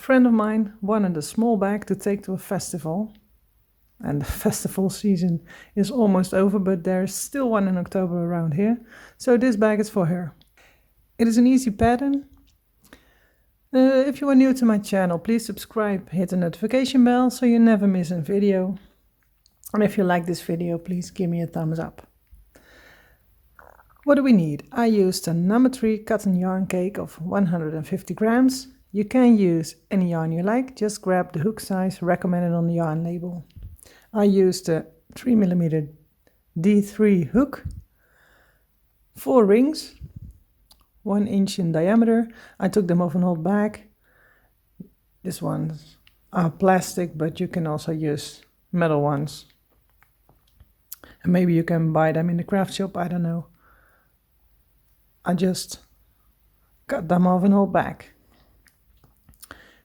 friend of mine wanted a small bag to take to a festival. And the festival season is almost over, but there's still one in October around here. So this bag is for her. It is an easy pattern. If you are new to my channel, please subscribe, hit the notification bell so you never miss a video. And if you like this video, please give me a thumbs up. What do we need? I used a number 3 cotton yarn cake of 150 grams. You can use any yarn you like, just grab the hook size recommended on the yarn label. I used a 3mm D3 hook, 4 rings, 1 inch in diameter. I took them off an old bag. This ones are plastic, but you can also use metal ones. And maybe you can buy them in the craft shop, I don't know. I just cut them off an old bag.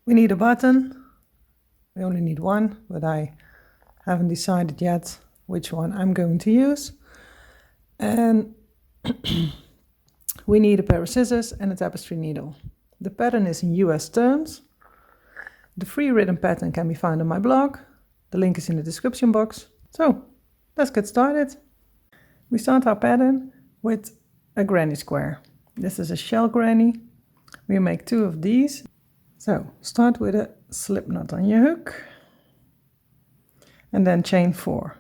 We need a button. We only need one, but I haven't decided yet which one I'm going to use. And we need a pair of scissors and a tapestry needle. The pattern is in US terms. The free written pattern can be found on my blog. The link is in the description box. So let's get started. We start our pattern with a granny square. This is a shell granny. We make 2 of these. So start with a slip knot on your hook and then chain 4.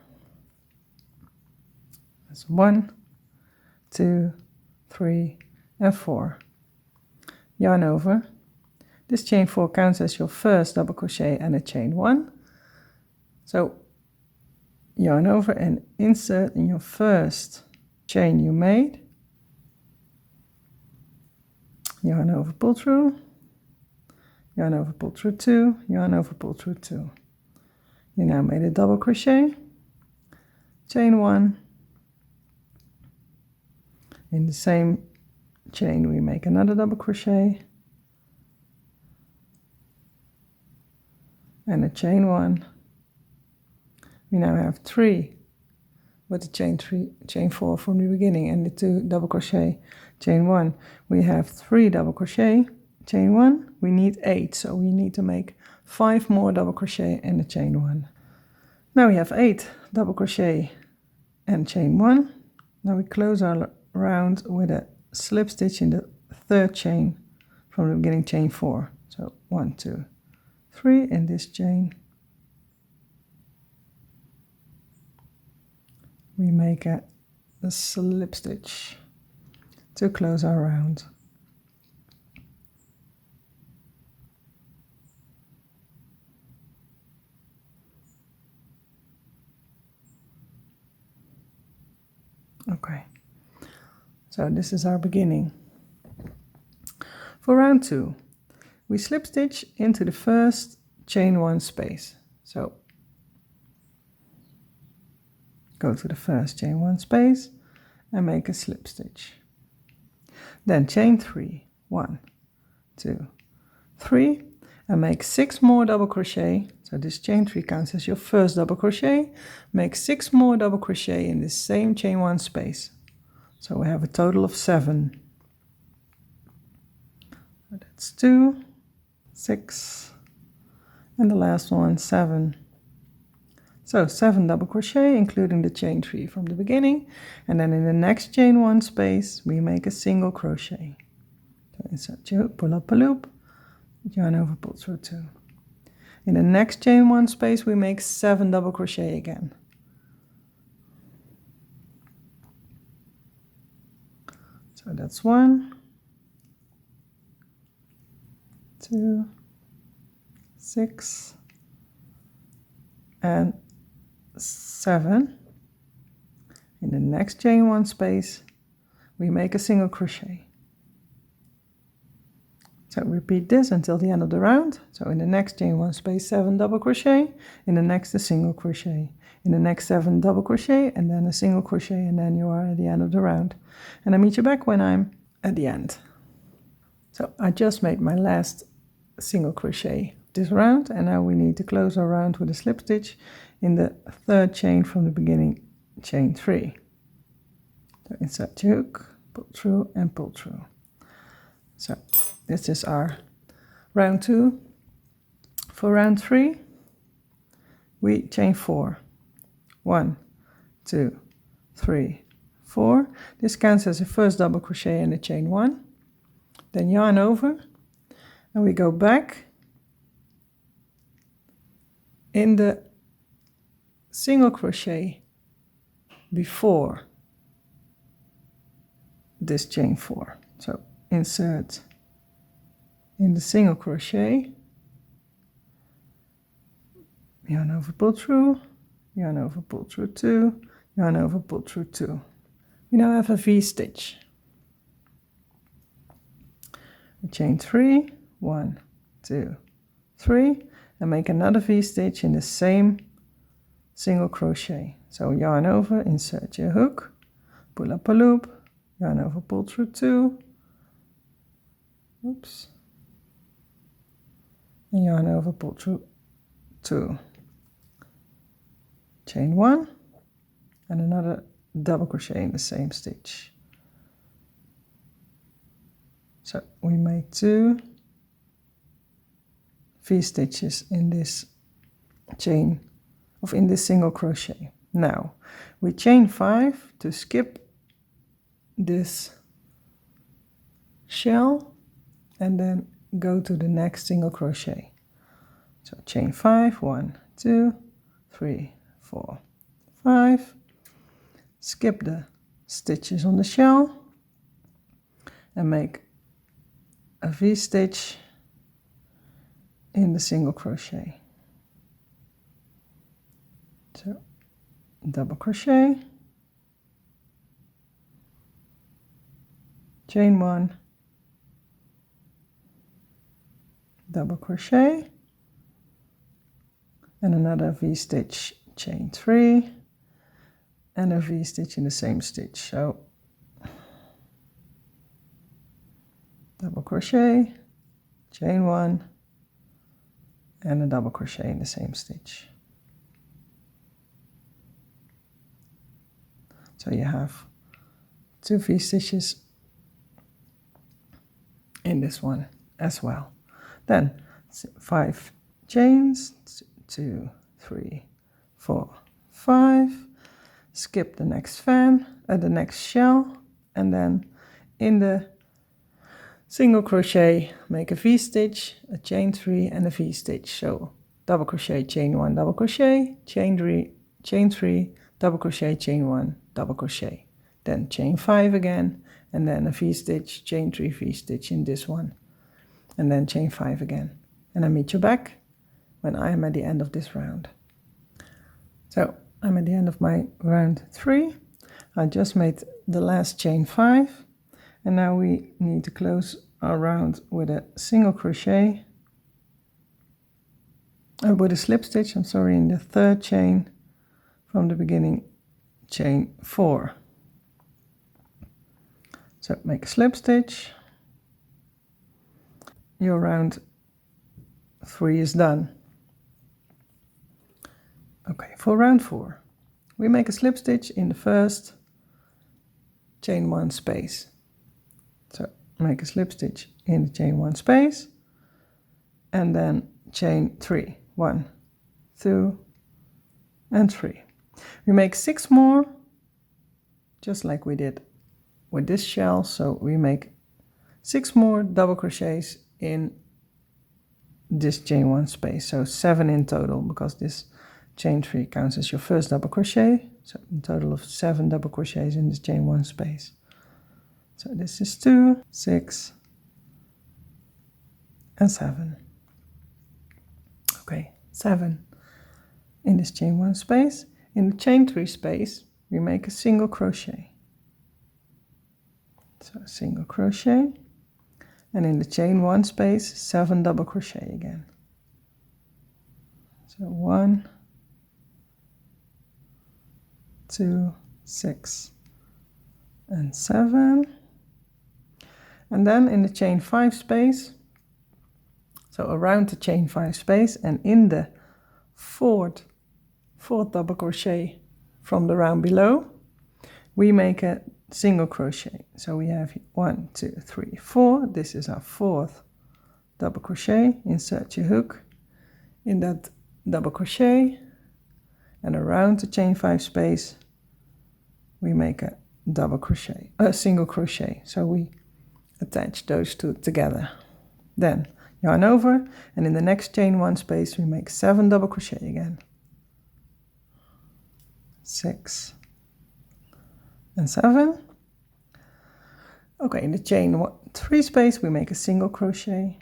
That's 1, 2, 3 and 4. Yarn over. This chain 4 counts as your first double crochet and a chain 1. So yarn over and insert in your first chain you made. Yarn over, pull through. Yarn over, pull through 2. Yarn over, pull through 2. You now made a double crochet. Chain 1. In the same chain we make another double crochet. And a chain 1. We now have 3 with the chain 4 from the beginning and the 2 double crochet, chain 1. We have 3 double crochet, chain 1. We need 8, so we need to make 5 more double crochet and a chain 1. Now we have 8 double crochet and chain 1. Now we close our round with a slip stitch in the 3rd chain from the beginning, chain 4. So 1, 2, 3 in this chain. We make a slip stitch to close our round. Okay, so this is our beginning. For round 2, we slip stitch into the first chain 1 space. So go to the first chain 1 space and make a slip stitch. Then chain 3, 1, 2, 3, and make 6 more double crochet. So this chain 3 counts as your first double crochet. Make 6 more double crochet in the same chain 1 space. So we have a total of 7. That's 2, 6, and the last one 7. So 7 double crochet, including the chain 3 from the beginning, and then in the next chain 1 space we make a single crochet. So insert your hook, pull up a loop, yarn over, pull through 2. In the next chain 1 space we make 7 double crochet again. So that's 1, 2, 6, and 7. In the next chain 1 space we make a single crochet. So repeat this until the end of the round. So in the next chain 1 space 7 double crochet, in the next a single crochet, in the next 7 double crochet, and then a single crochet, and then you are at the end of the round. And I meet you back when I'm at the end. So I just made my last single crochet this round, and now we need to close our round with a slip stitch in the 3rd chain from the beginning, chain 3. So insert your hook, pull through and pull through. So this is our round 2. For round 3, we chain 4. 1, 2, 3, 4. This counts as a first double crochet in the chain 1. Then yarn over, and we go back in the single crochet before this chain 4. So insert in the single crochet, yarn over, pull through, yarn over, pull through 2, yarn over, pull through 2. We now have a V-stitch. We chain 3, 1, 2, 3, and make another V-stitch in the same single crochet. So yarn over, insert your hook, pull up a loop, yarn over, pull through 2, oops, and yarn over, pull through 2. Chain 1, and another double crochet in the same stitch. So we made 2 V-stitches in this chain, in this single crochet. Now we chain 5 to skip this shell and then go to the next single crochet. So chain 5, 1, 2, 3, 4, 5, skip the stitches on the shell and make a V-stitch in the single crochet. So double crochet, chain 1, double crochet, and another V-stitch, chain 3, and a V-stitch in the same stitch. So double crochet, chain 1, and a double crochet in the same stitch. So you have 2 V-stitches in this one as well. Then 5 chains, 2, 3, 4, 5, skip the next the next shell, and then in the single crochet make a V-stitch, a chain 3, and a V-stitch. So double crochet, chain 1, double crochet, chain 3, double crochet, chain 1, double crochet, then chain 5 again, and then a V-stitch, chain 3, V-stitch in this one, and then chain 5 again. And I meet you back when I am at the end of this round. So I'm at the end of my round 3. I just made the last chain 5, and now we need to close our round with a single crochet, with a slip stitch, I'm sorry, in the third chain from the beginning, chain 4. So make a slip stitch. Your round 3 is done. Okay, for round 4, we make a slip stitch in the first chain 1 space. So make a slip stitch in the chain 1 space, and then chain 3, 1, 2, and 3. We make 6 more, just like we did with this shell. So we make 6 more double crochets in this chain 1 space, so 7 in total, because this chain 3 counts as your first double crochet. So in total of 7 double crochets in this chain 1 space. So this is 2, 6, and 7. Okay, 7 in this chain 1 space. In the chain 3 space, we make a single crochet. So a single crochet, and in the chain 1 space, 7 double crochet again. So 1, 2, 6, and 7. And then in the chain 5 space, so around the chain 5 space, and in the fourth double crochet from the round below, we make a single crochet. So we have 1, 2, 3, 4. This is our 4th double crochet. Insert your hook, in that double crochet, and around the chain 5 space we make a single crochet. So we attach those two together. Then yarn over, and in the next chain 1 space we make 7 double crochet again. 6 and 7. Okay, in the chain 3 space we make a single crochet,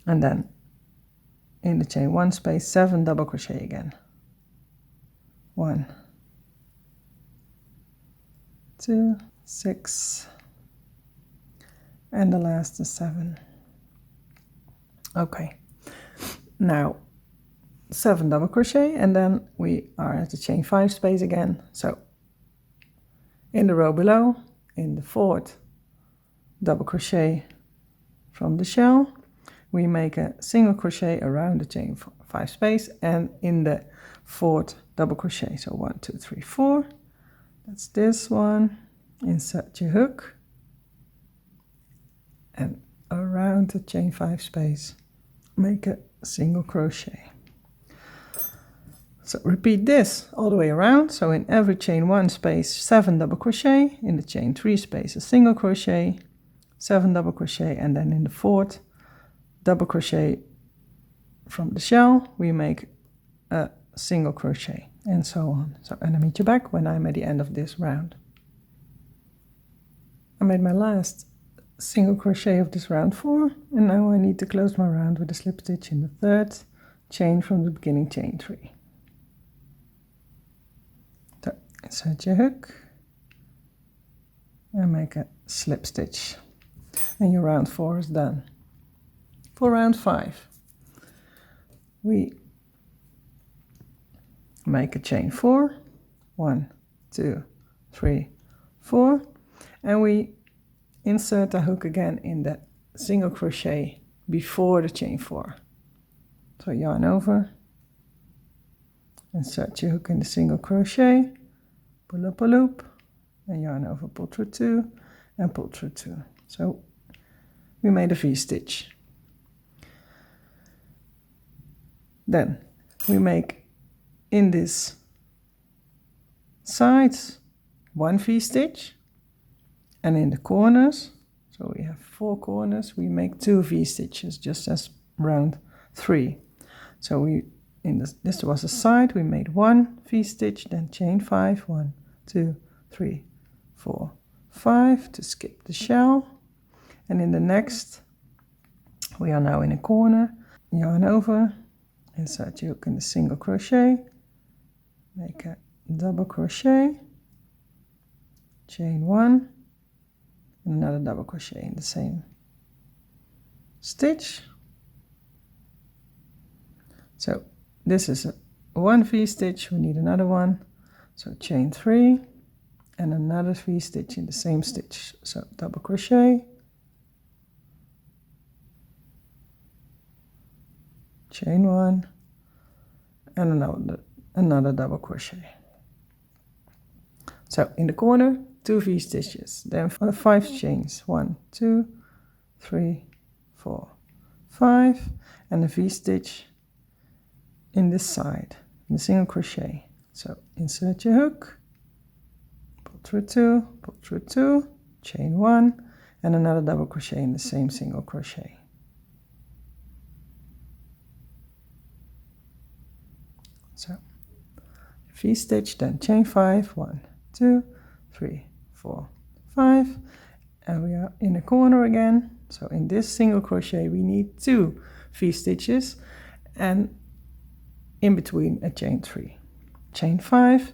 and then in the chain 1 space 7 double crochet again. 1, 2, 6, and the last is 7. Okay, now 7 double crochet, and then we are at the chain 5 space again. So in the row below, in the 4th double crochet from the shell, we make a single crochet around the chain 5 space, and in the 4th double crochet, so 1, 2, 3, 4, that's this one, insert your hook, and around the chain 5 space make a single crochet. So repeat this all the way around. So in every chain 1 space 7 double crochet, in the chain 3 space a single crochet, 7 double crochet, and then in the 4th double crochet from the shell we make a single crochet, and so on. So, and I'll meet you back when I'm at the end of this round. I made my last single crochet of this round 4, and now I need to close my round with a slip stitch in the 3rd chain from the beginning chain 3. So insert your hook and make a slip stitch, and your round 4 is done. For round 5 we make a chain 4, 1, 2, 3, 4, and we insert a hook again in the single crochet before the chain 4. So yarn over, insert your hook in the single crochet, pull up a loop, and yarn over, pull through 2, and pull through 2. So we made a V-stitch. Then we make in this sides 1 V-stitch, and in the corners, so we have 4 corners, we make 2 V-stitches, just as round 3. So we, this was a side, we made 1 V-stitch, then chain 5, 1, 2, 3, 4, 5 to skip the shell, and in the next we are now in a corner, yarn over, insert your hook in the single crochet, make a double crochet, chain 1, and another double crochet in the same stitch. So this is a 1 V-stitch, we need another one, so chain 3 and another V-stitch in the same stitch, so double crochet, chain 1, and another double crochet. So in the corner 2 V-stitches, then 5 chains, 1, 2, 3, 4, 5, and a V-stitch in this side, in the single crochet. So insert your hook, pull through 2, chain 1, and another double crochet in the same single crochet. So V-stitch, then chain 5, 1, 2, 3, 4, 5, and we are in a corner again. So in this single crochet we need 2 V-stitches, and in between a chain 3, chain 5,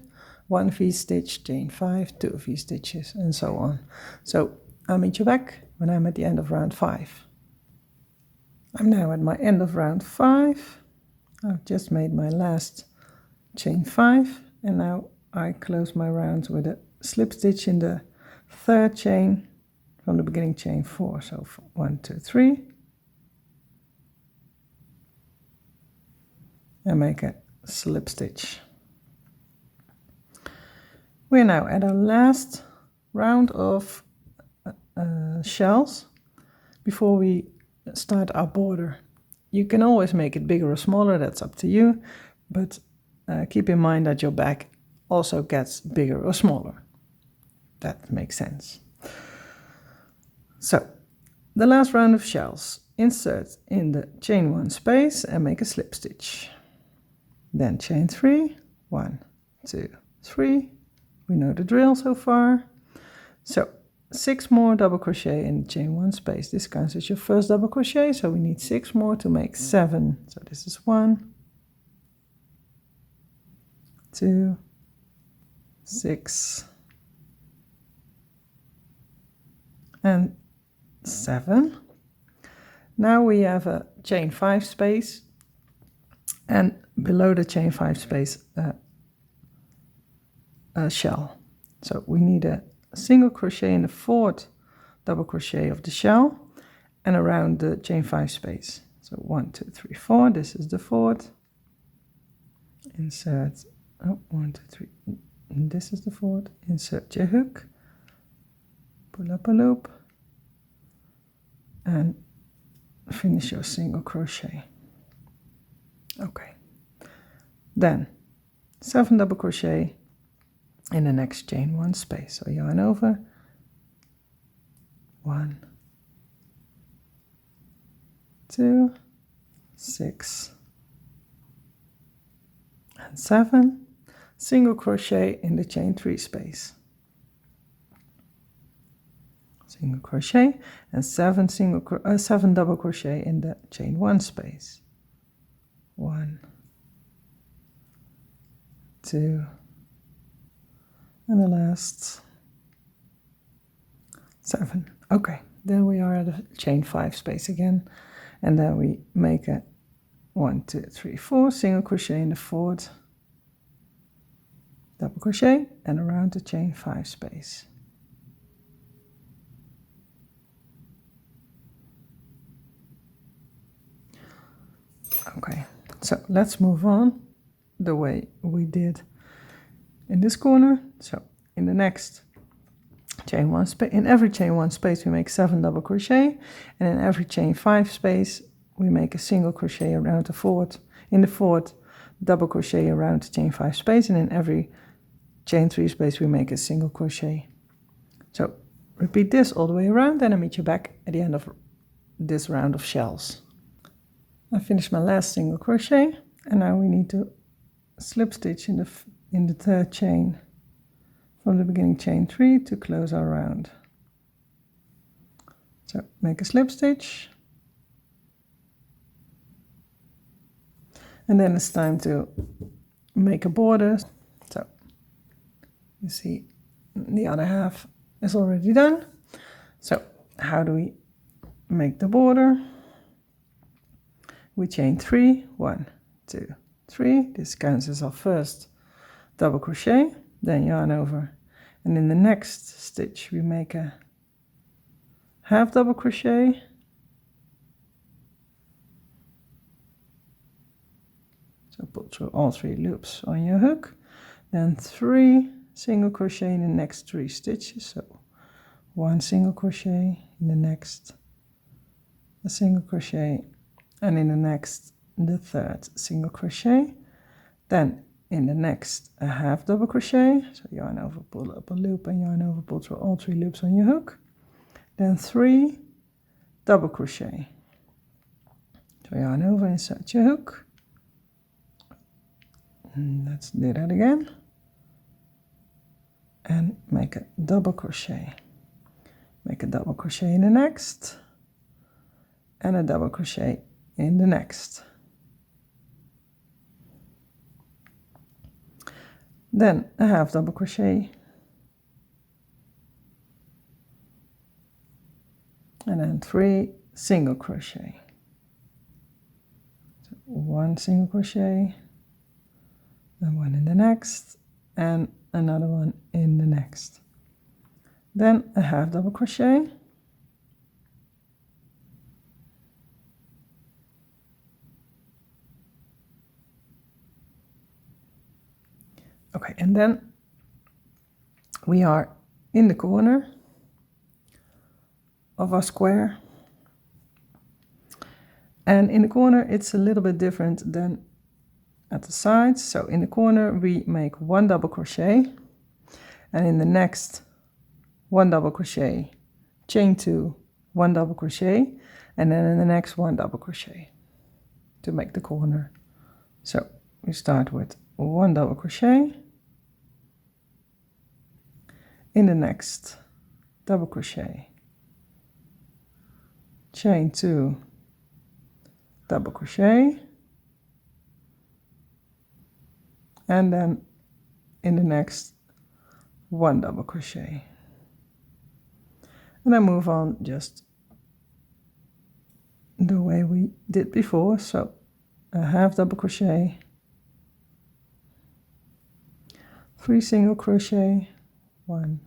1 V-stitch, chain 5, 2 V-stitches, and so on. So I'll meet you back when I'm at the end of round 5. I'm now at my end of round 5. I've just made my last chain 5, and now I close my rounds with a slip stitch in the 3rd chain from the beginning chain 4. So 1, 2, 3, and make a slip stitch. We're now at our last round of shells before we start our border. You can always make it bigger or smaller, that's up to you, but keep in mind that your bag also gets bigger or smaller. That makes sense. So, the last round of shells. Insert in the chain 1 space and make a slip stitch. Then chain 3, 1, 2, 3. We know the drill so far. So 6 more double crochet in the chain 1 space. This counts as your first double crochet, so we need 6 more to make 7. So this is 1, 2, 6, and 7. Now we have a chain 5 space, and below the chain 5 space a shell. So we need a single crochet in the 4th double crochet of the shell and around the chain 5 space. So 1, 2, 3, 4. This is the 4th. Insert 1, 2, 3. And this is the 4th. Insert your hook, pull up a loop, and finish your single crochet. Okay, then 7 double crochet in the next chain 1 space. So yarn over, 1, 2, 6, and 7. Single crochet in the chain 3 space. Single crochet and 7 double crochet in the chain 1 space. 1, 2, and the last 7. Okay, then we are at the chain 5 space again, and then we make a 1, 2, 3, 4 single crochet in the 4th double crochet and around the chain 5 space. Okay, so let's move on the way we did in this corner. So in the next chain 1 space, in every chain 1 space we make 7 double crochet, and in every chain 5 space we make a single crochet around the 4th. In the 4th double crochet around the chain 5 space, and in every chain 3 space we make a single crochet. So repeat this all the way around, and I'll meet you back at the end of this round of shells. I finished my last single crochet, and now we need to slip stitch in the 3rd chain from the beginning chain 3 to close our round. So make a slip stitch, and then it's time to make a border. So you see the other half is already done. So how do we make the border? We chain 3, 1, 2, 3. This counts as our first double crochet, then yarn over, and in the next stitch we make a half double crochet, so pull through all 3 loops on your hook, then 3 single crochet in the next 3 stitches. So 1 single crochet in the next, a single crochet, and in the next the 3rd single crochet, then in the next a half double crochet, so yarn over, pull up a loop, and yarn over, pull through all 3 loops on your hook, then 3 double crochet, so yarn over, insert your hook, and let's do that again, and make a double crochet, make a double crochet in the next, and a double crochet in the next. Then a half double crochet, and then 3 single crochet. So 1 single crochet, then 1 in the next, and another one in the next. Then a half double crochet, okay, and then we are in the corner of our square, And in the corner it's a little bit different than at the sides. So in the corner we make 1 double crochet, and in the next 1 double crochet, chain 2, 1 double crochet, and then in the next 1 double crochet to make the corner. So we start with 1 double crochet, in the next double crochet, chain 2, double crochet, and then in the next 1 double crochet, and then move on just the way we did before. So a half double crochet, 3 single crochet, 1,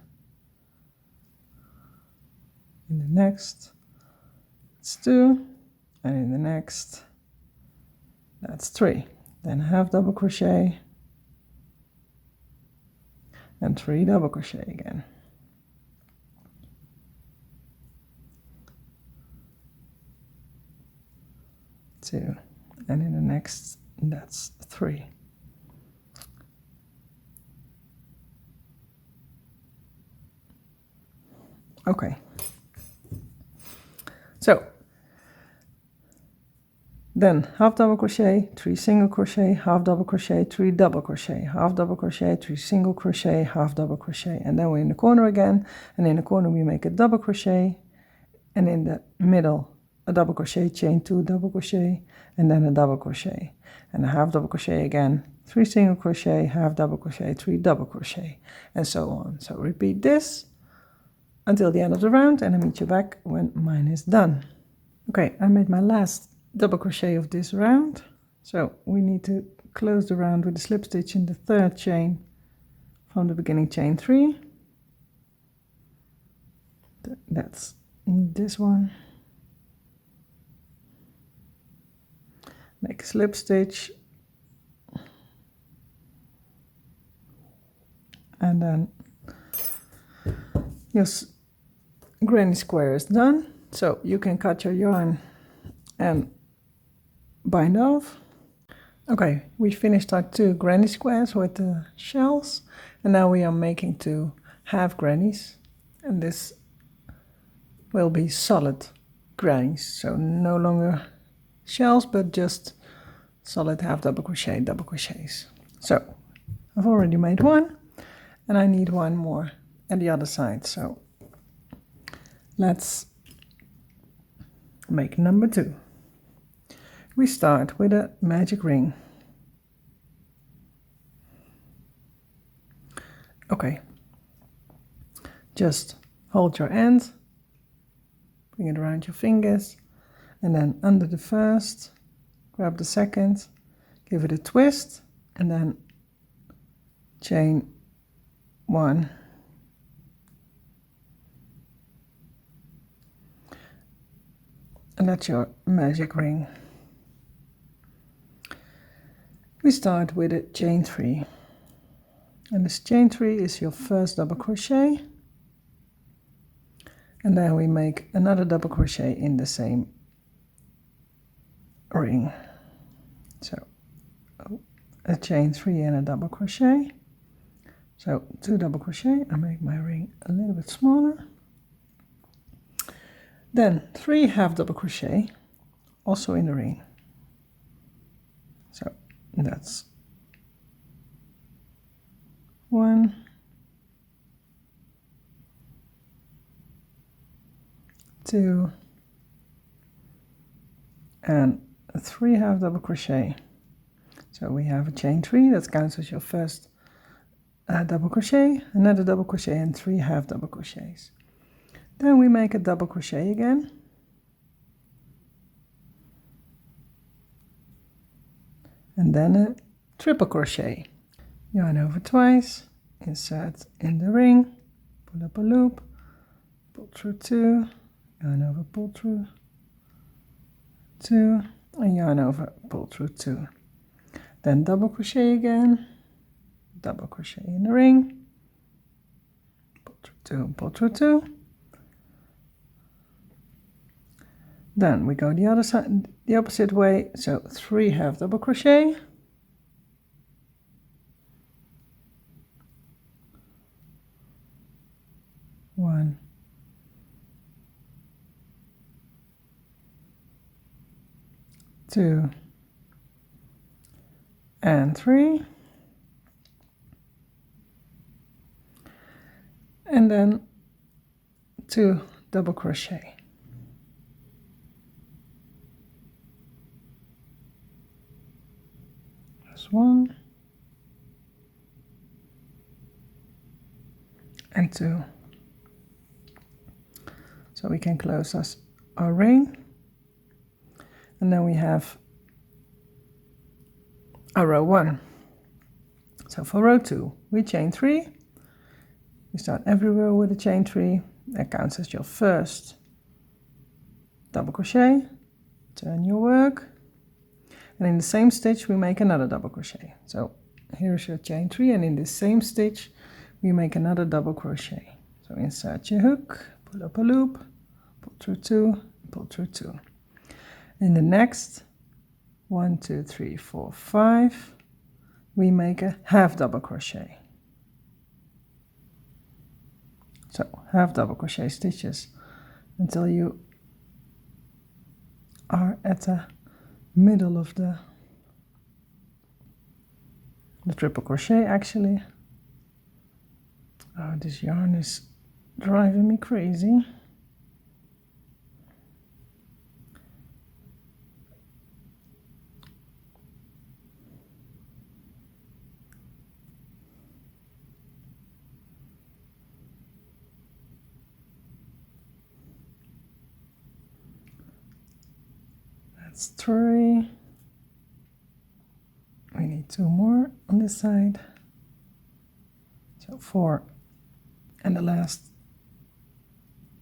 in the next it's 2, and in the next that's 3, then a half double crochet and 3 double crochet again. 2, and in the next that's 3. Okay, so then half double crochet, 3 single crochet, half double crochet, 3 double crochet, half double crochet, 3 single crochet, half double crochet, and then we're in the corner again, and in the corner we make a double crochet, and in the middle a double crochet, chain 2 double crochet, and then a double crochet, and a half double crochet again, 3 single crochet, half double crochet, 3 double crochet, and so on. So repeat this until the end of the round, and I'll meet you back when mine is done. Okay, I made my last double crochet of this round, so we need to close the round with a slip stitch in the 3rd chain from the beginning chain 3. That's this one. Make a slip stitch, and then your granny square is done, so you can cut your yarn and bind off. Okay, we finished our 2 granny squares with the shells, and now we are making 2 half grannies, and this will be solid grannies, so no longer shells but just solid half double crochet double crochets. So I've already made 1, and I need 1 more at the other side, so let's make number 2. We start with a magic ring. Okay, just hold your end, bring it around your fingers, and then under the first, grab the second, give it a twist, and then chain 1. And that's your magic ring. We start with a chain 3, and this chain 3 is your first double crochet, and then we make another double crochet in the same ring. So a chain 3 and a double crochet, so 2 double crochet. I make my ring a little bit smaller, then 3 half double crochet also in the ring. So that's 1, 2, and 3 half double crochet. So we have a chain 3, that counts as your first double crochet, another double crochet, and 3 half double crochets. Then we make a double crochet again, and then a triple crochet. Yarn over twice, insert in the ring, pull up a loop, pull through 2, yarn over, pull through 2, and yarn over, pull through 2. Then double crochet again, double crochet in the ring, pull through 2, pull through 2, Then we go the other side, the opposite way, so 3 half double crochet, 1, 2, and 3, and then 2 double crochet. That's 1 and 2. So we can close our ring, and then we have our row 1. So for row 2 we chain 3. You start every row with a chain 3. That counts as your first double crochet. Turn your work, and in the same stitch we make another double crochet. So here's your chain 3, and in the same stitch we make another double crochet. So insert your hook, pull up a loop, pull through 2, pull through 2. In the next 1, 2, 3, 4, 5 we make a half double crochet. So half double crochet stitches until you are at the middle of the triple crochet actually. Oh, this yarn is driving me crazy. That's 3. We need 2 more on this side. So 4, and the last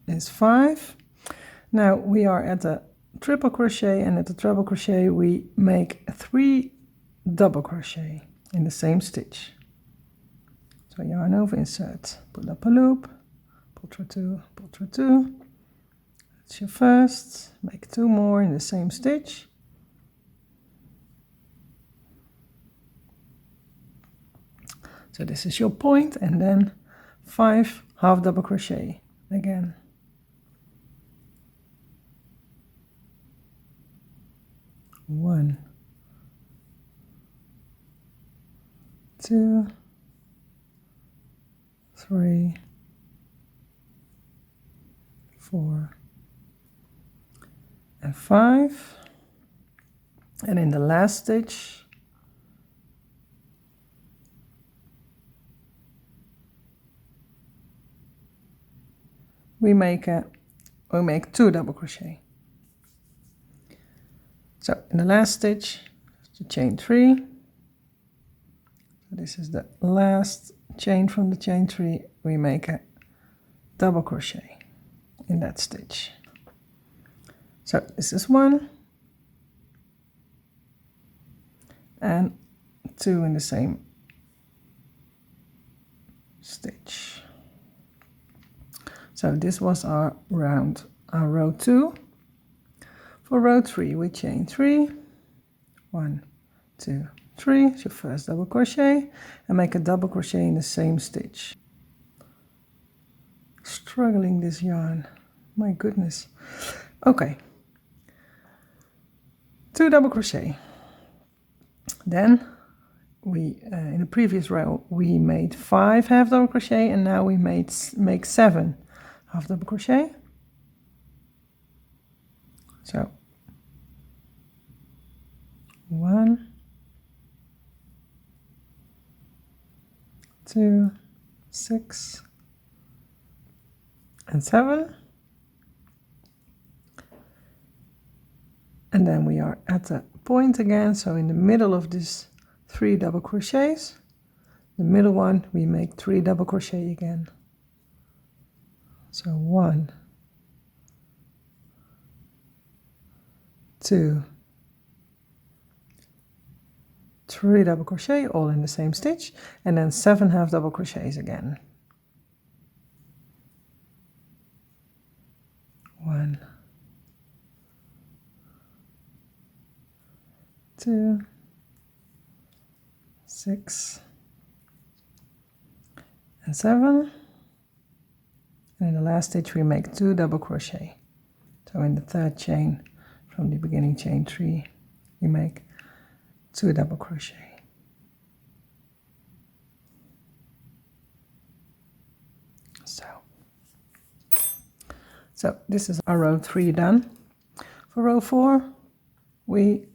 is 5. Now we are at the triple crochet, and at the treble crochet we make 3 double crochet in the same stitch. So yarn over, insert, pull up a loop, pull through 2, pull through 2. That's your first. Make 2 more in the same stitch. So this is your point, and then 5 half double crochet again. One, 2, 3, 4, and 5. And in the last stitch we make 2 double crochet. So in the last stitch, to chain 3. So this is the last chain from the chain 3. We make a double crochet in that stitch. So this is 1 and 2 in the same stitch. So this was our row 2. For row 3 we chain 3, 1, 2, 3, it's your first double crochet, and make a double crochet in the same stitch. Struggling this yarn, my goodness. Okay, 2 double crochet. Then we in the previous row we made 5 half double crochet, and now we make 7 half double crochet. So 1, 2, 6, and 7. And then we are at the point again, so in the middle of this 3 double crochets, the middle one we make 3 double crochet again. So 1, 2, 3 double crochet, all in the same stitch, and then 7 half double crochets again. 1, 2, 6 and 7, and in the last stitch we make 2 double crochet. So in the third chain from the beginning chain 3 we make 2 double crochet. So this is our row 3 done. For row 4 we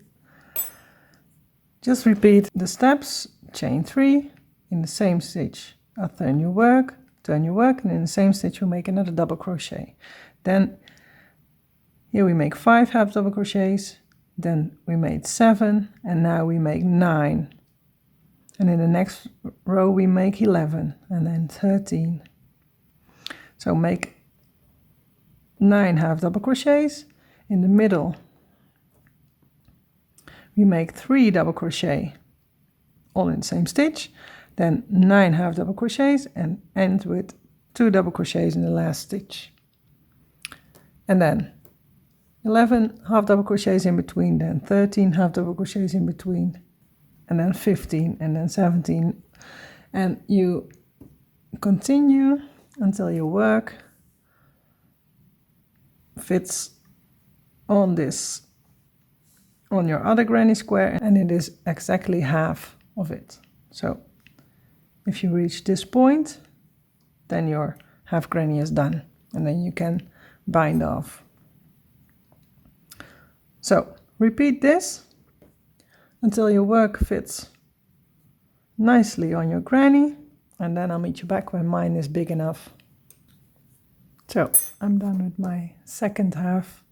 just repeat the steps, chain 3 in the same stitch. I'll turn your work, and in the same stitch we'll make another double crochet. Then here we make 5 half double crochets, then we made 7, and now we make 9. And in the next row we make 11, and then 13. So make 9 half double crochets. In the middle we make 3 double crochet, all in the same stitch, then 9 half double crochets, and end with 2 double crochets in the last stitch, and then 11 half double crochets in between, then 13 half double crochets in between, and then 15, and then 17, and you continue until your work fits on this, on your other granny square, and it is exactly half of it. So if you reach this point, then your half granny is done, and then you can bind off. So repeat this until your work fits nicely on your granny, and then I'll meet you back when mine is big enough. So I'm done with my second half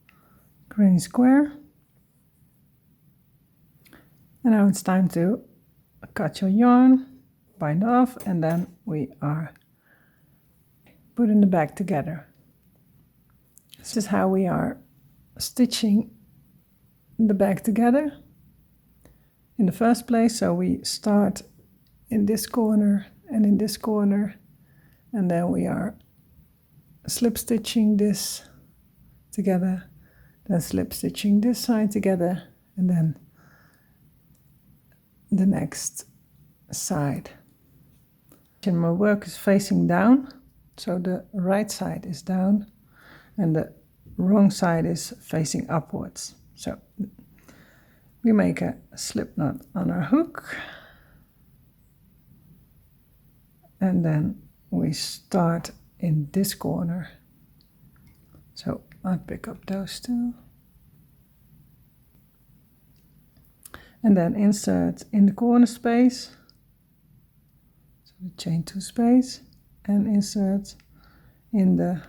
granny square, and now it's time to cut your yarn, bind off, and then we are putting the bag together. This is how we are stitching the bag together in the first place. So we start in this corner and in this corner, and then we are slip stitching this together, then slip stitching this side together, and then the next side. And my work is facing down, so the right side is down and the wrong side is facing upwards. So we make a slip knot on our hook, and then we start in this corner. So I'll pick up those two and then insert in the corner space, so the chain 2 space, and insert in the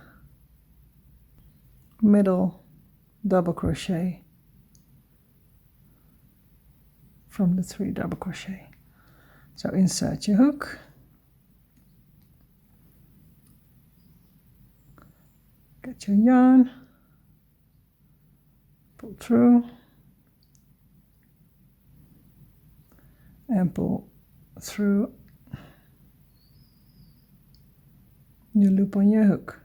middle double crochet from the 3 double crochet. So insert your hook, get your yarn, pull through, and pull through your loop on your hook.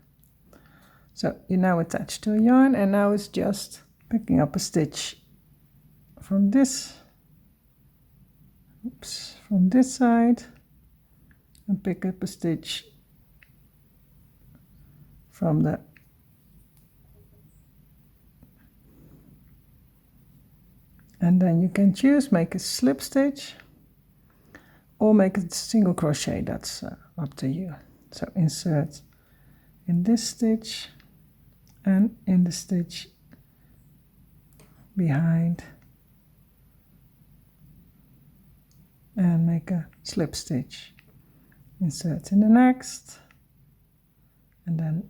So you're now attached to a yarn, and now it's just picking up a stitch from this, from this side, and pick up a stitch from the and then you can choose make a slip stitch or make a single crochet. That's up to you. So insert in this stitch and in the stitch behind, and make a slip stitch. Insert in the next, and then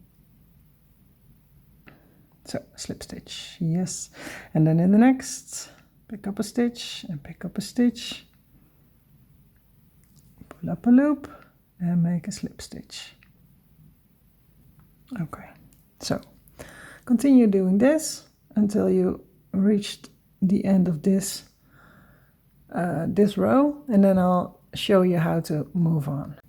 so slip stitch, yes, and then in the next pick up a stitch and pick up a stitch, pull up a loop and make a slip stitch. Okay, so continue doing this until you reached the end of this this row, and then I'll show you how to move on.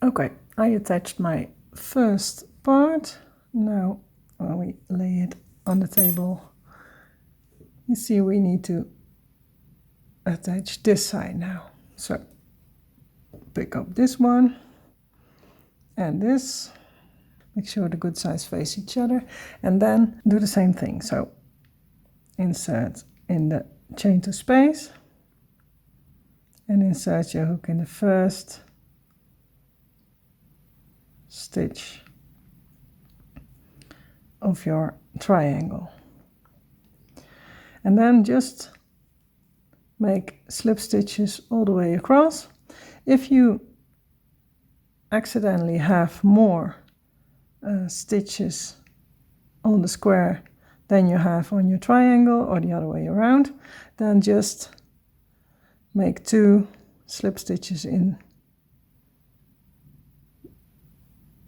Okay, I attached my first part. Now when we lay it on the table, you see we need to attach this side now. So pick up this one and this, make sure the good sides face each other, and then do the same thing. So insert in the chain to space and insert your hook in the first stitch of your triangle, and then just make slip stitches all the way across. If you accidentally have more stitches on the square than you have on your triangle, or the other way around, then just make 2 slip stitches in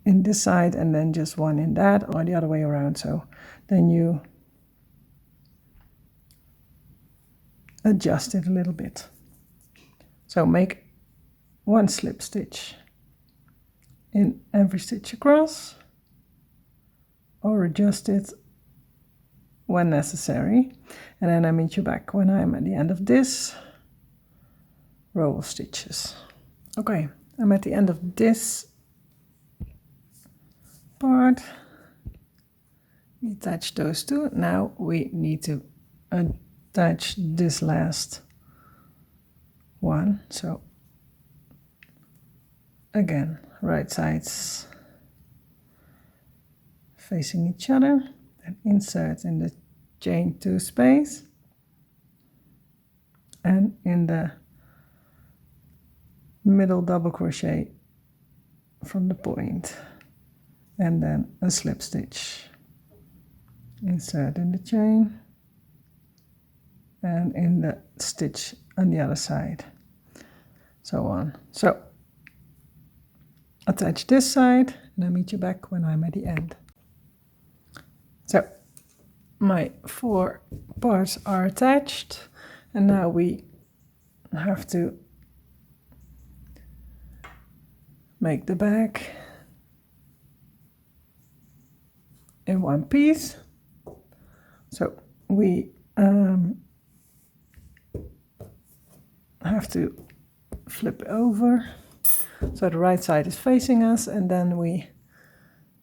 this side and then just 1 in that, or the other way around. So then you adjust it a little bit. So make 1 slip stitch in every stitch across, or adjust it when necessary, and then I meet you back when I'm at the end of this row of stitches. Okay, I'm at the end of this part. We attach those 2. Now we need to attach this last one. So again, right sides facing each other, and insert in the chain 2 space and in the middle double crochet from the point, and then a slip stitch, insert in the chain and in the stitch on the other side, so on. So attach this side and I'll meet you back when I'm at the end. So my 4 parts are attached, and now we have to make the back in one piece. So we have to flip over so the right side is facing us, and then we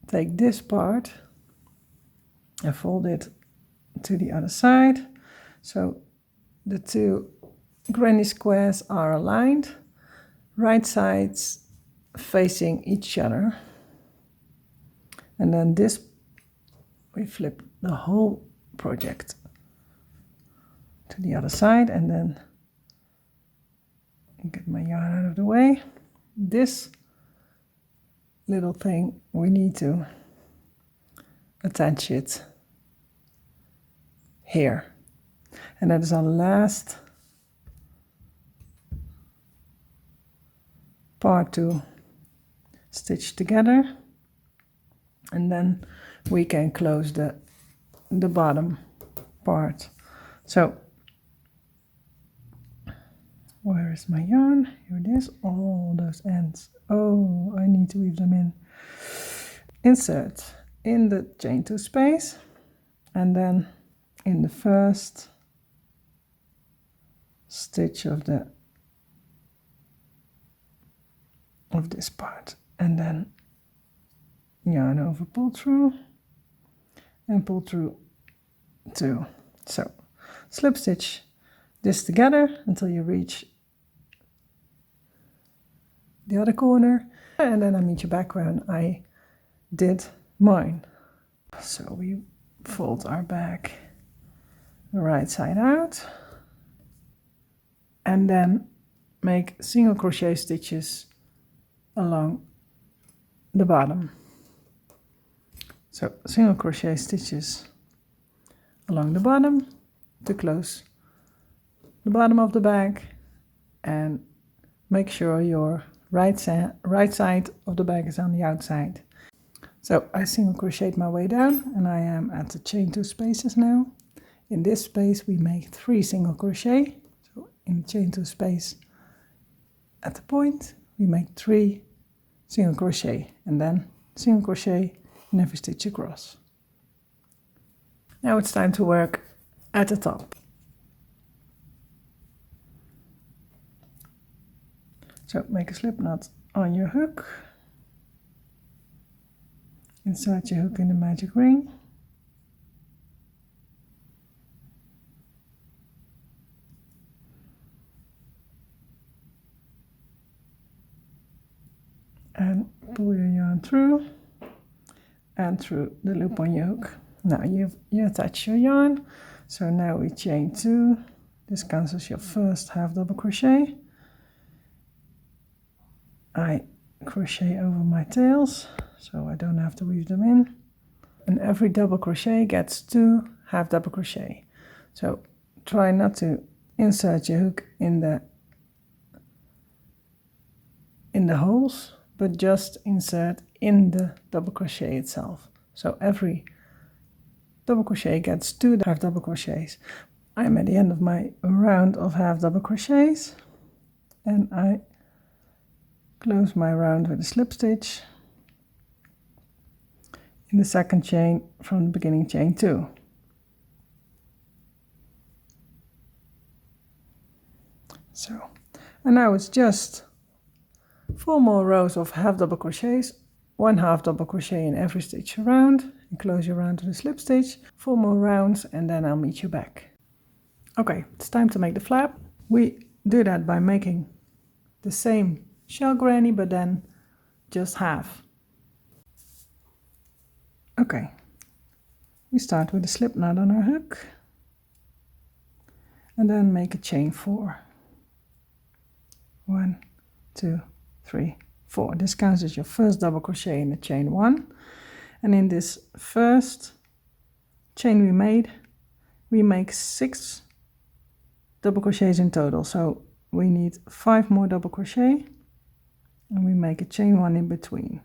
take this part and fold it to the other side. So the 2 granny squares are aligned, right sides facing each other, and then this we flip the whole project to the other side, and then get my yarn out of the way. This little thing, we need to attach it here, and that is our last part to stitch together, and then we can close the bottom part. So where is my yarn? Here it is. All those ends. Oh, I need to weave them in. Insert in the chain 2 space, and then in the first stitch of this part, and then yarn over, pull through, and pull through 2. So slip stitch this together until you reach the other corner, and then I meet you back when I did mine. So we fold our bag the right side out, and then make single crochet stitches along the bottom. So single crochet stitches along the bottom to close the bottom of the bag, and make sure your right side of the bag is on the outside. So I single crocheted my way down, and I am at the chain 2 spaces now. In this space we make 3 single crochet. So in the chain 2 space at the point we make 3 single crochet, and then single crochet in every stitch across. Now it's time to work at the top. So make a slip knot on your hook, insert your hook in the magic ring, and pull your yarn through and through the loop on your hook. Now you attach your yarn, so now we chain 2. This counts as your first half double crochet. I crochet over my tails so I don't have to weave them in, and every double crochet gets 2 half double crochet. So try not to insert your hook in the holes, but just insert in the double crochet itself. So every double crochet gets 2 half double crochets. I'm at the end of my round of half double crochets, and I close my round with a slip stitch in the second chain from the beginning chain 2. So, and now it's just 4 more rows of half double crochets, 1 half double crochet in every stitch around, and close your round with a slip stitch, 4 more rounds, and then I'll meet you back. Okay, it's time to make the flap. We do that by making the same shell granny, but then just half. Okay, we start with a slip knot on our hook, and then make a chain 4. 1, 2, 3, 4. This counts as your first double crochet in the chain 1, and in this first chain we made, we make 6 double crochets in total. So we need 5 more double crochet, and we make a chain 1 in between.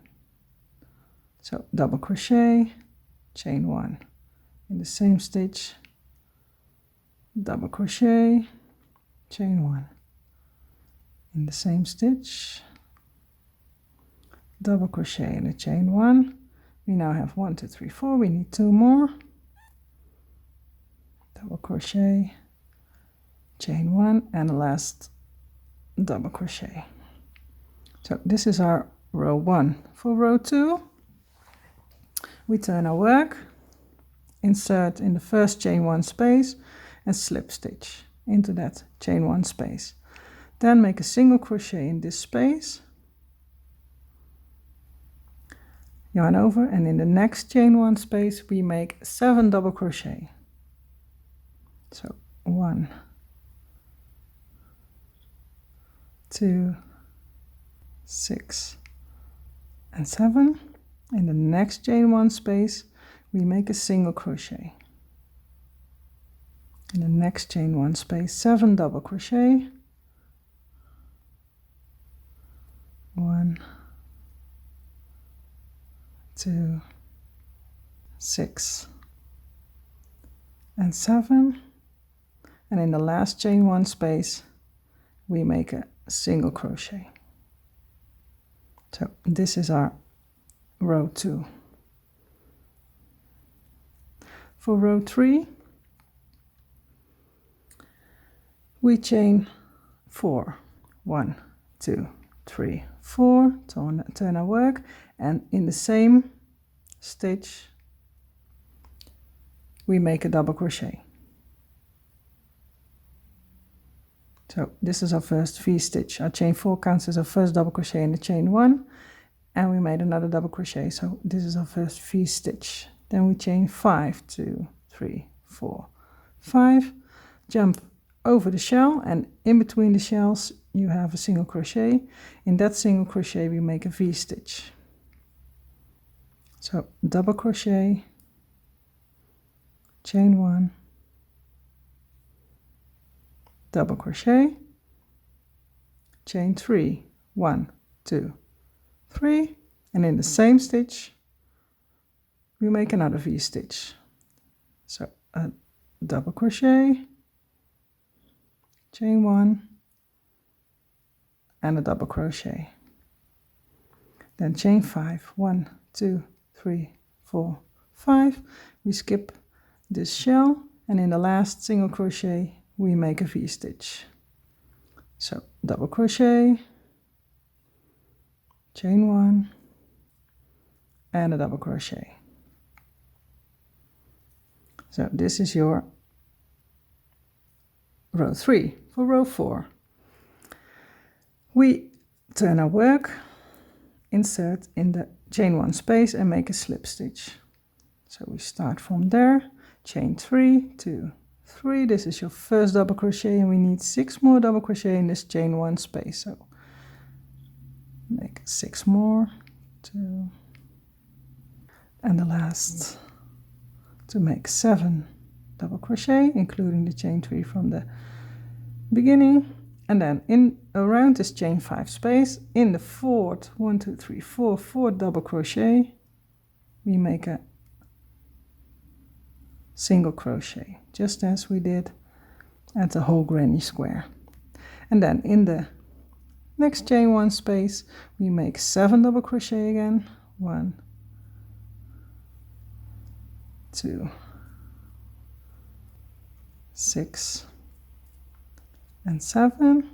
So double crochet, chain 1 in the same stitch, double crochet, chain 1 in the same stitch, double crochet in the chain 1. We now have 1, 2, 3, 4. We need 2 more. Double crochet, chain 1, and the last double crochet. So this is our row 1. For row 2, we turn our work, insert in the first chain 1 space, and slip stitch into that chain 1 space. Then make a single crochet in this space, yarn over, and in the next chain 1 space we make 7 double crochet. So 1, 2, 6, and 7. In the next chain 1 space we make a single crochet. In the next chain 1 space, 7 double crochet. 1, 2, 6, and 7. And in the last chain 1 space we make a single crochet. So this is our row 2. For row 3 we chain 4. 1, 2, 3, 4, turn our work, and in the same stitch we make a double crochet. So this is our first V stitch. Our chain 4 counts as our first double crochet in the chain 1, and we made another double crochet, so this is our first V stitch. Then we chain 5, 2, 3, 4, 5, jump over the shell, and in between the shells you have a single crochet. In that single crochet we make a V stitch. So double crochet, chain 1, double crochet, chain 3, 1, 2, 3, and in the same stitch we make another V stitch. So a double crochet, chain 1, and a double crochet. Then chain 5, 1, 2, 3, 4, 5. We skip this shell, and in the last single crochet we make a V stitch. So double crochet, chain 1 and a double crochet. So this is your row 3. For row 4, we turn our work, insert in the chain 1 space and make a slip stitch. So we start from there, chain 3, 2, 3. This is your first double crochet, and we need 6 more double crochet in this chain 1 space. So make 6 more, 2, and the last to make 7 double crochet, including the chain 3 from the beginning. And then in around this chain 5 space, in the fourth, 1, 2, 3, 4, 4 double crochet, we make a single crochet, just as we did at the whole granny square. And then in the next chain 1 space, we make 7 double crochet again, 1, 2, 6, and 7.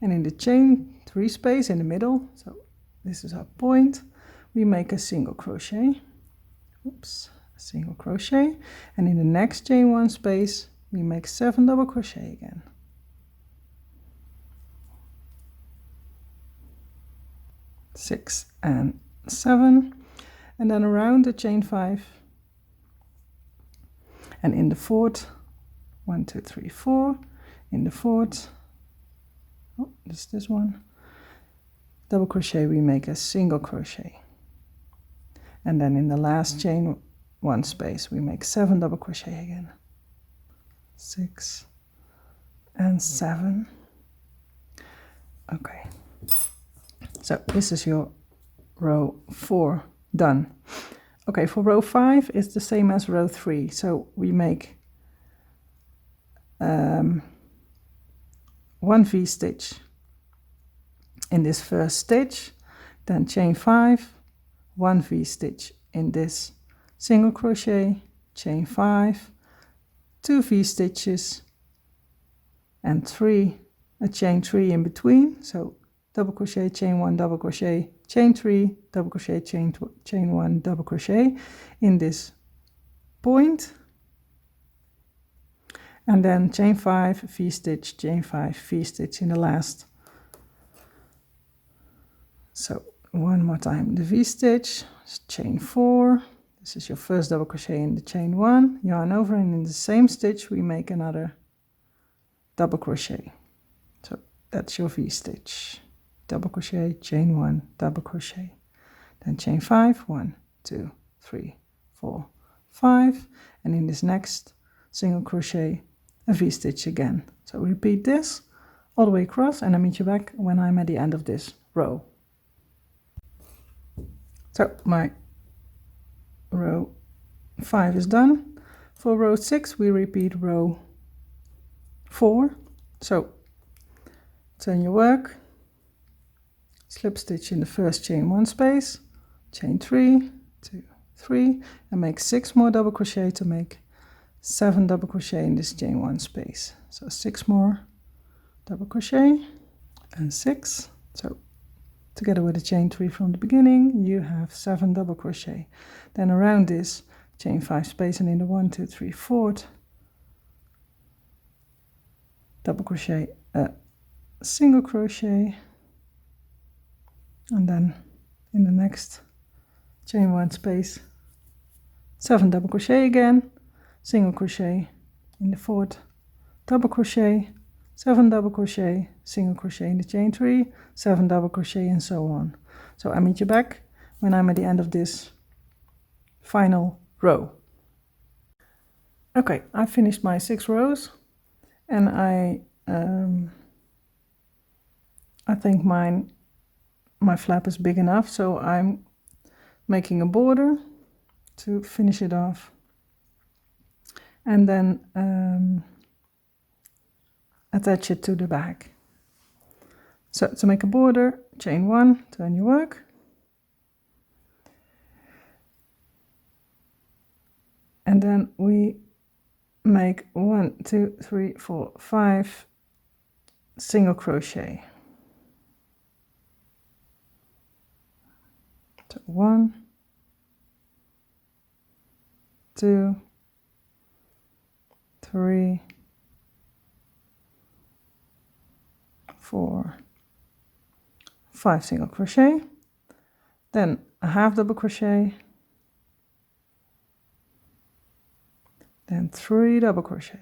And in the chain 3 space in the middle, so this is our point, we make a single crochet. Oops, a single crochet. And in the next chain 1 space, we make 7 double crochet again. Six and 7. And then around the chain 5. And in the fourth, 1, 2, 3, 4. In the fourth, oh, this one, double crochet, we make a single crochet. And then in the last chain 1 space, we make 7 double crochet again. 6 and 7. Okay, so this is your row 4 done. Okay, for row 5, it's the same as row 3. So we make 1 V-stitch in this first stitch, then chain 5, 1 V-stitch in this single crochet, chain 5, 2 V-stitches, and a chain 3 in between. So double crochet, chain 1, double crochet, chain 3, double crochet, chain 1, double crochet in this point. And then chain 5, V-stitch, chain 5, V-stitch in the last. So one more time, the V-stitch, chain 4. This is your first double crochet in the chain 1, yarn over, and in the same stitch we make another double crochet. So that's your V-stitch. Double crochet, chain 1, double crochet. Then chain 5, 1, 2, 3, 4, 5. And in this next single crochet, a V-stitch again. So repeat this all the way across, and I'll meet you back when I'm at the end of this row. So my row 5 is done. For row 6, we repeat row 4. So turn your work, slip stitch in the first chain 1 space, chain 3, 2, 3, and make 6 more double crochet to make 7 double crochet in this chain 1 space. So 6 more double crochet and 6. So together with the chain 3 from the beginning, you have 7 double crochet. Then around this chain 5 space, and in the 1, 2, 3, 4th double crochet, a single crochet, and then in the next chain 1 space, 7 double crochet again, single crochet in the 4th, double crochet, 7 double crochet, single crochet in the chain 3, 7 double crochet, and so on. So I meet you back when I'm at the end of this final row. Okay, I finished my 6 rows, and I think my flap is big enough, so I'm making a border to finish it off. And then attach it to the bag. So to make a border, chain 1, turn your work, and then we make 1, 2, 3, 4, 5 single crochet. So 1, 2, 3, 4, 5 single crochet, then a half double crochet, then 3 double crochet,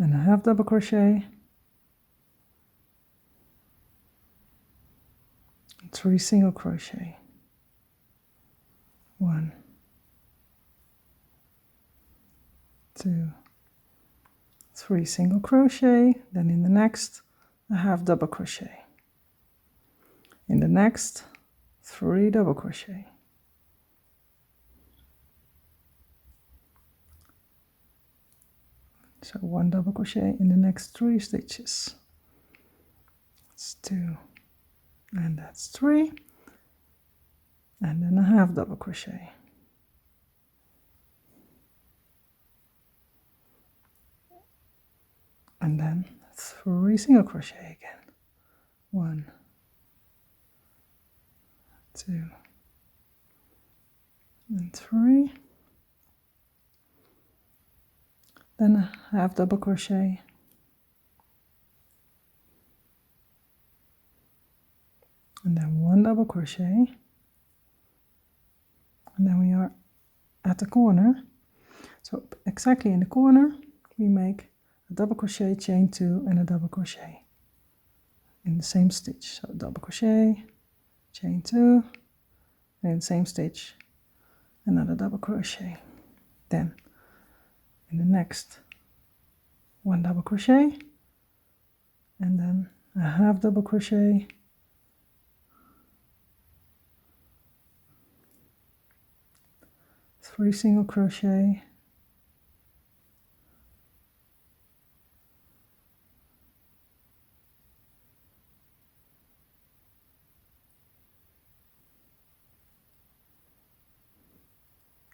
and a half double crochet, 3 single crochet, 1, 2, 3 single crochet, then in the next a half double crochet, in the next 3 double crochet, so 1 double crochet in the next 3 stitches. That's 2, and that's 3, and then a half double crochet, and then 3 single crochet again, 1, 2, and 3, then a half double crochet, and then 1 double crochet, and then we are at the corner. So exactly in the corner we make a double crochet, chain 2, and a double crochet in the same stitch. So double crochet, chain 2, and in the same stitch another double crochet, then in the next 1 double crochet, and then a half double crochet, three single crochet,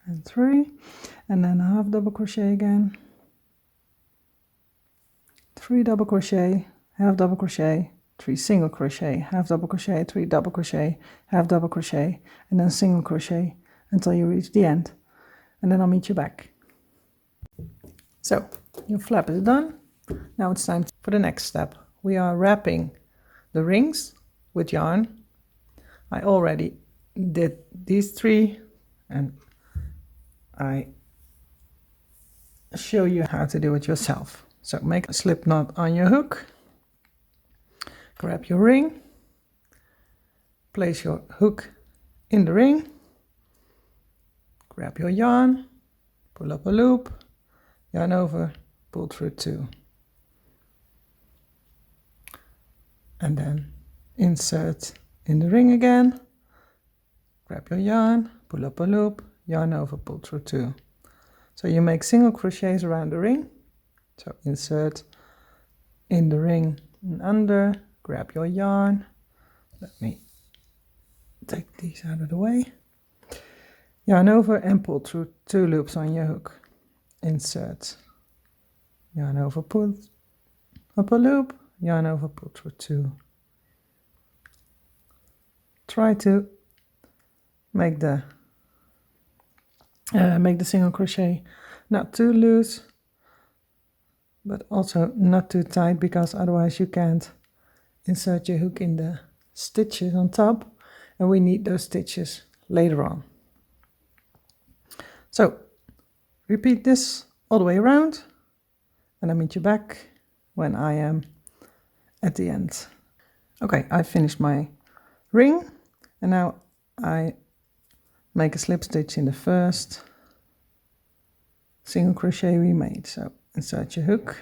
and 3, and then a half double crochet again, 3 double crochet, half double crochet, 3 single crochet, half double crochet, 3 double crochet, half double crochet, and then single crochet until you reach the end, and then I'll meet you back. So your flap is done. Now it's time for the next step. We are wrapping the rings with yarn. I already did these 3, and I show you how to do it yourself. So make a slip knot on your hook, grab your ring, place your hook in the ring, grab your yarn, pull up a loop, yarn over, pull through 2, and then insert in the ring again, grab your yarn, pull up a loop, yarn over, pull through 2. So you make single crochets around the ring. So insert in the ring and under, grab your yarn. Let me take these out of the way. Yarn over and pull through 2 loops on your hook. Insert, yarn over, pull up a loop, yarn over, pull through 2. Try to make the single crochet not too loose, but also not too tight, because otherwise you can't insert your hook in the stitches on top, and we need those stitches later on. So repeat this all the way around, and I'll meet you back when I am at the end. Okay, I finished my ring, and now I make a slip stitch in the first single crochet we made. So insert your hook,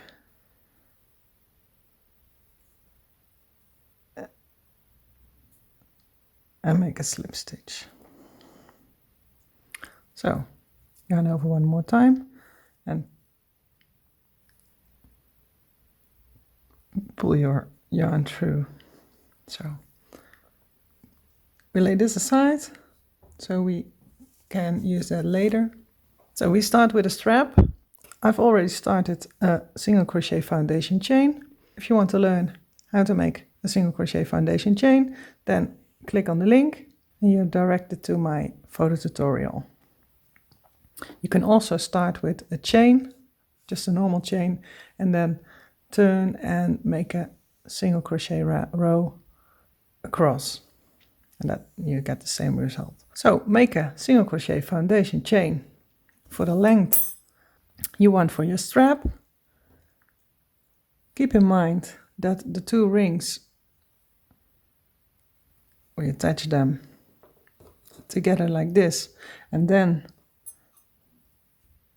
and make a slip stitch. So yarn over one more time and pull your yarn through. So we lay this aside so we can use that later. So we start with a strap. I've already started a single crochet foundation chain. If you want to learn how to make a single crochet foundation chain, then click on the link and you're directed to my photo tutorial. You can also start with a chain, just a normal chain, and then turn and make a single crochet row across, and that you get the same result. So make a single crochet foundation chain for the length you want for your strap. Keep in mind that the two rings, we attach them together like this, and then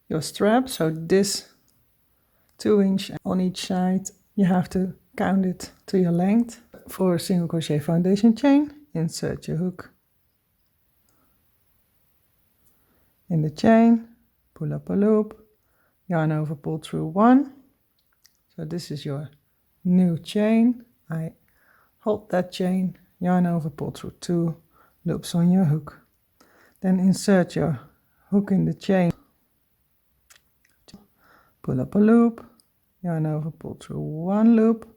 your strap, so this 2-inch on each side, you have to count it to your length. For a single crochet foundation chain, insert your hook in the chain, pull up a loop, yarn over, pull through 1. So this is your new chain. I hold that chain, yarn over, pull through 2 loops on your hook. Then insert your hook in the chain, pull up a loop, yarn over, pull through 1 loop.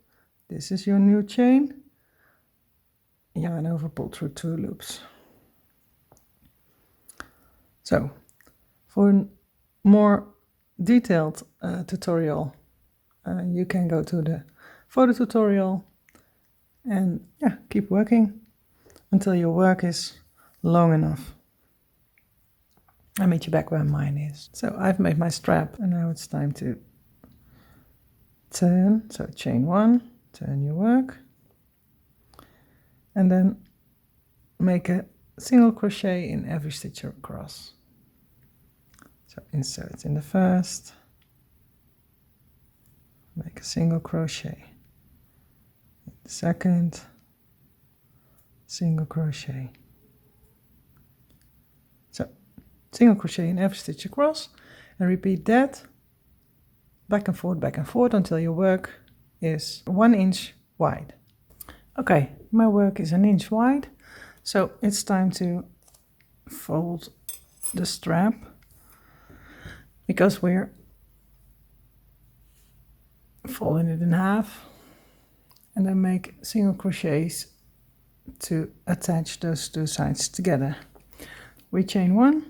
This is your new chain, yarn over, pull through 2 loops. So for a more detailed tutorial, you can go to the photo tutorial and keep working until your work is long enough. I'll meet you back where mine is. So I've made my strap and now it's time to turn. So chain 1, turn your work, and then make a single crochet in every stitch across. So insert in the first, make a single crochet in the second, single crochet. So single crochet in every stitch across, and repeat that back and forth until your work is 1 inch wide. Okay, my work is 1 inch wide, so it's time to fold the strap, because we're folding it in half, and then make single crochets to attach those two sides together. We chain 1,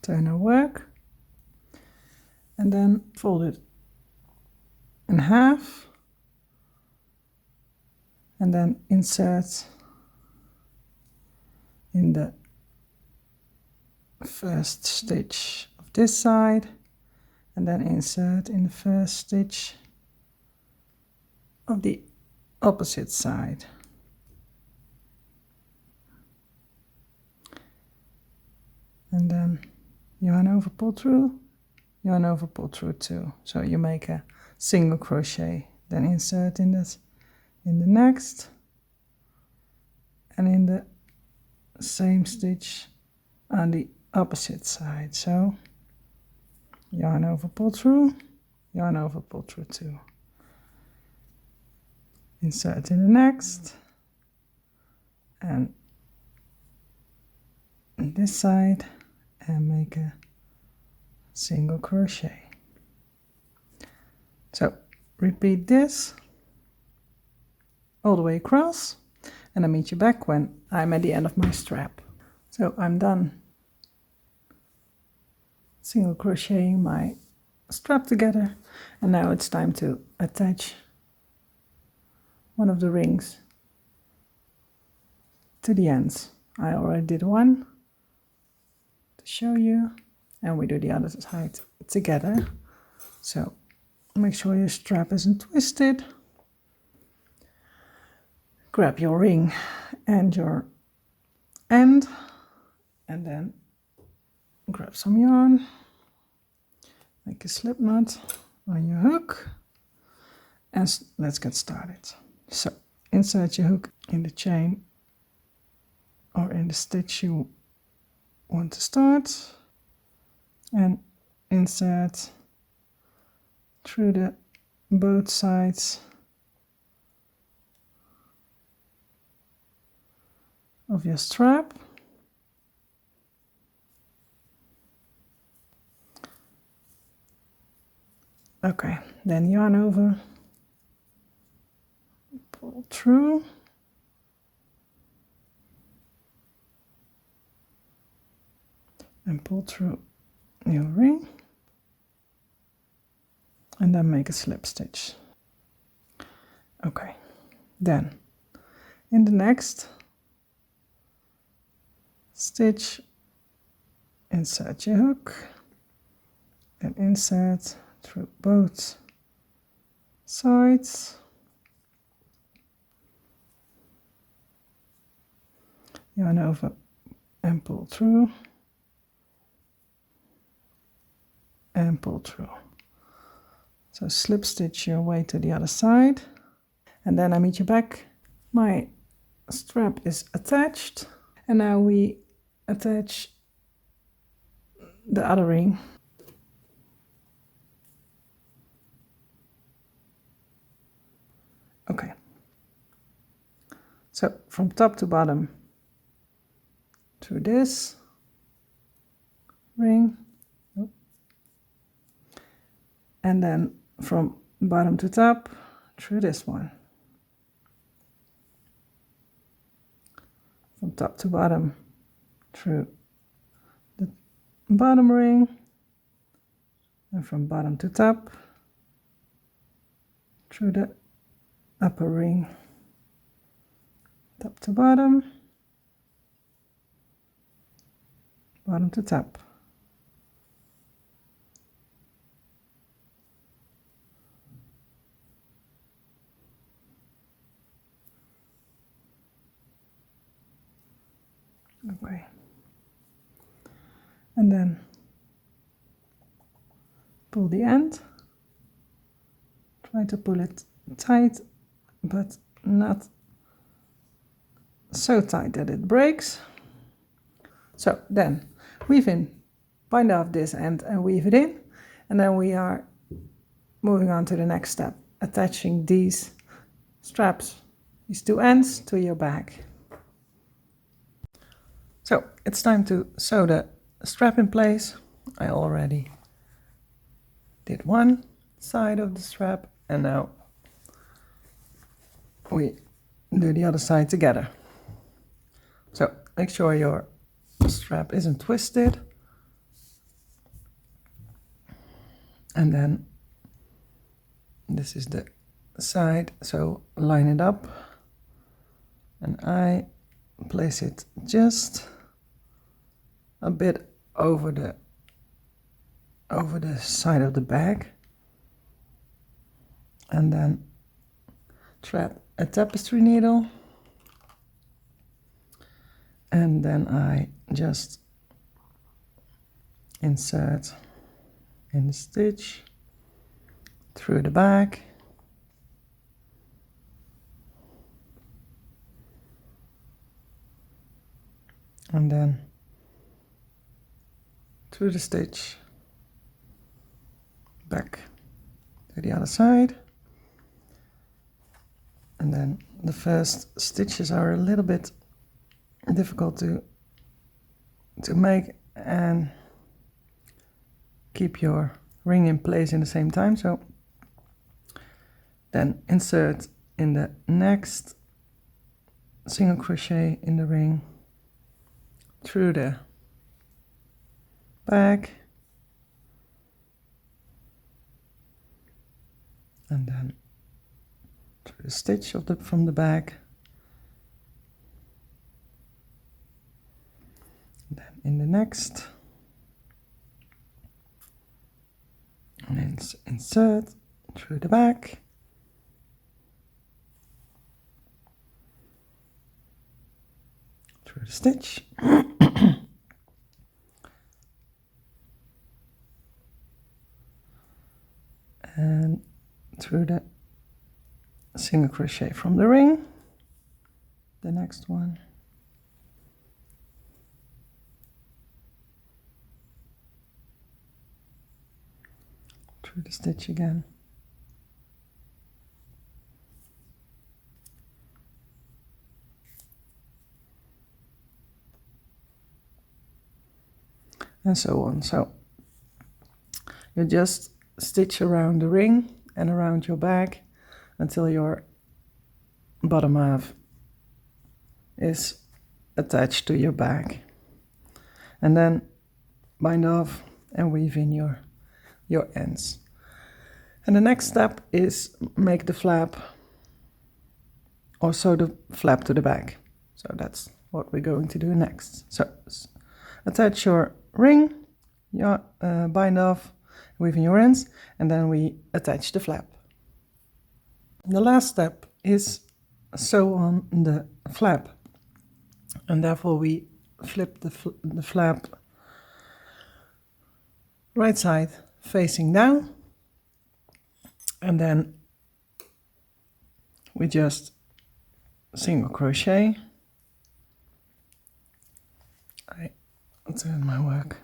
turn our work, and then fold it in half, and then insert in the first stitch of this side, and then insert in the first stitch of the opposite side. And then yarn over, pull through, yarn over, pull through 2. So you make a single crochet, then insert in this, in the next, and in the same stitch on the opposite side. So yarn over, pull through, yarn over, pull through 2. Insert in the next, and this side, and make a single crochet. So repeat this all the way across, and I'll meet you back when I'm at the end of my strap. So I'm done single crocheting my strap together, and now it's time to attach one of the rings to the ends. I already did one to show you, and we do the other side together. So make sure your strap isn't twisted. Grab your ring and your end, and then grab some yarn, make a slip knot on your hook, and let's get started. So insert your hook in the chain or in the stitch you want to start, and insert through the both sides of your strap. Okay, then yarn over, pull through, and pull through your ring, and then make a slip stitch. Okay, then in the next stitch, insert your hook and insert through both sides. Yarn over and pull through and pull through. So slip stitch your way to the other side, and then I meet you back. My strap is attached, and now we attach the other ring. Okay, so from top to bottom through this ring, and then from bottom to top through this one. From top to bottom through the bottom ring, and from bottom to top through the upper ring. Top to bottom, bottom to top. Okay, and then pull the end. Try to pull it tight, but not so tight that it breaks. So then weave in, bind off this end and weave it in, and then we are moving on to the next step, attaching these straps, these two ends, to your bag. So it's time to sew the strap in place. I already did one side of the strap, and now we do the other side together. So make sure your strap isn't twisted, and then this is the side, so line it up, and I place it just a bit over the side of the bag, and then trap a tapestry needle, and then I just insert in the stitch through the bag, and then through the stitch back to the other side. And then the first stitches are a little bit difficult to make and keep your ring in place in the same time. So then insert in the next single crochet in the ring through the bag, and then through the stitch of from the bag, and then in the next, and then insert through the bag, through the stitch, and through the single crochet from the ring, the next one, through the stitch again, and so on. So you just stitch around the ring and around your bag until your bottom half is attached to your bag, and then bind off and weave in your ends. And the next step is make the flap, or sew the flap to the bag. So that's what we're going to do next. So attach your ring, bind off, weave in your ends, and then we attach the flap. The last step is sew on the flap, and therefore we flip the flap right side facing down, and then we just single crochet. I turn my work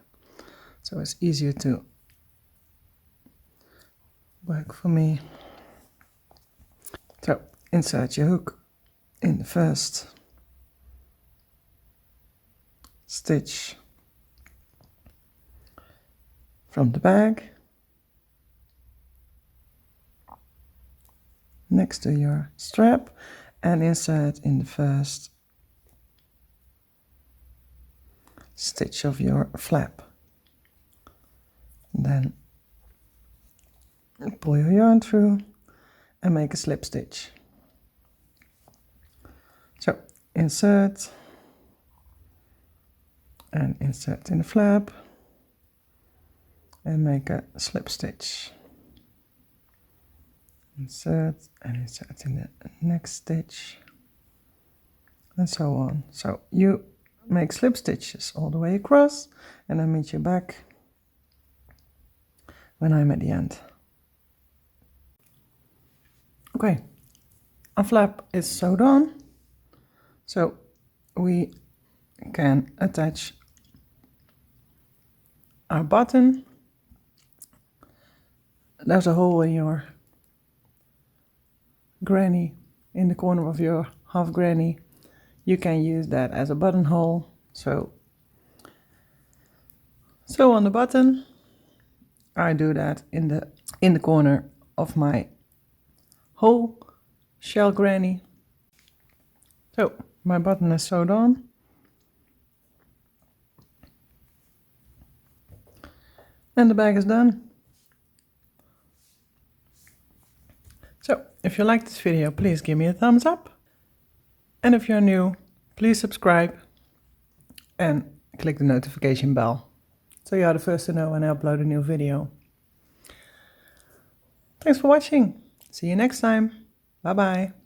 so it's easier to work for me. So insert your hook in the first stitch from the bag next to your strap, and insert in the first stitch of your flap. Then pull your yarn through and make a slip stitch. So insert and insert in the flap and make a slip stitch. Insert and insert in the next stitch, and so on. So you make slip stitches all the way across, and I meet you back when I'm at the end. Okay, our flap is sewed on, so we can attach our button. There's a hole in your granny, in the corner of your half granny. You can use that as a buttonhole. So sew on the button. I do that in the corner of my whole shell granny. So my button is sewed on. And the bag is done. So if you like this video, please give me a thumbs up. And if you're new, please subscribe and click the notification bell, so you are the first to know when I upload a new video. Thanks for watching. See you next time. Bye bye.